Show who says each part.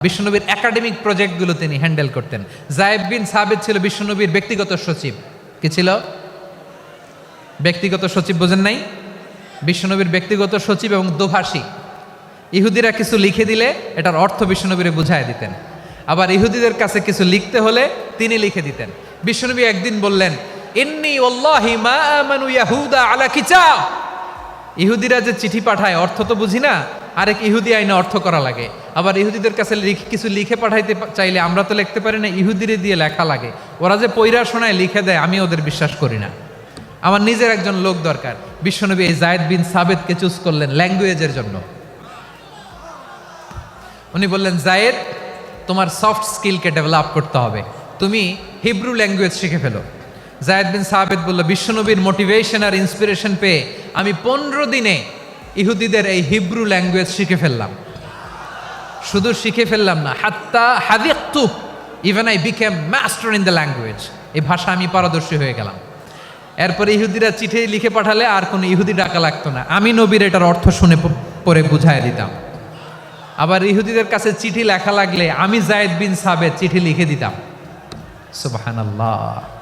Speaker 1: বিশ্বনবীর একাডেমিক প্রজেক্টগুলো তিনি হ্যান্ডেল করতেন। যায়েদ বিন সাবিত ছিল বিশ্বনবীর ব্যক্তিগত সচিব। কি ছিল? ব্যক্তিগত সচিব, বোঝেন নাই? বিশ্বনবীর ব্যক্তিগত সচিব এবং দোভাষী। ইহুদিরা কিছু লিখে দিলে এটার অর্থ বিশ্বনবীরে বুঝায় দিতেন। আবার ইহুদিদের কাছে কিছু লিখতে হলে তিনি লিখে দিতেন। বিশ্বনবী একদিন বললেন, ইন্নী ওয়াল্লাহি মা আমানু ইয়াহুদা আলা কিতাব। ইহুদিরা যে চিঠি পাঠায় অর্থ তো বুঝি না, আরেক ইহুদি আইনে অর্থ করা লাগে। আবার ইহুদিদের কাছে কিছু লিখে পাঠাইতে চাইলে আমরা তো লিখতে পারি না, ইহুদিরে দিয়ে লেখা লাগে। ওরা যে পয়রা শোনায় লিখে দেয়, আমি ওদের বিশ্বাস করি না। আমার নিজের একজন লোক দরকার। বিশ্বনবী এই যায়েদ বিন সাবিতকে চুজ করলেন ল্যাঙ্গুয়েজের জন্য। উনি বললেন, যায়েদ, তোমার সফট স্কিলকে ডেভেলপ করতে হবে, তুমি হিব্রু ল্যাঙ্গুয়েজ শিখে ফেলো। যায়েদ বিন সাবিত বলল, বিশ্বনবীর মোটিভেশন আর ইন্সপিরেশন পেয়ে আমি 15 দিনে ইহুদিদের এই হিব্রু ল্যাঙ্গুয়েজ শিখে ফেললাম। শুধু শিখে ফেললাম না, হাত্তা হাদিকতু, even I became master in the language. এই ভাষা আমি পারদর্শী হয়ে গেলাম। এরপরে ইহুদিরা চিঠি লিখে পাঠালে আর কোনো ইহুদি ডাকা লাগতো না, আমি নবীর এটার অর্থ শুনে পরে বুঝায় দিতাম। আবার ইহুদিদের কাছে চিঠি লেখা লাগলে আমি যায়েদ বিন সাবিত চিঠি লিখে দিতাম। সুবহানাল্লাহ।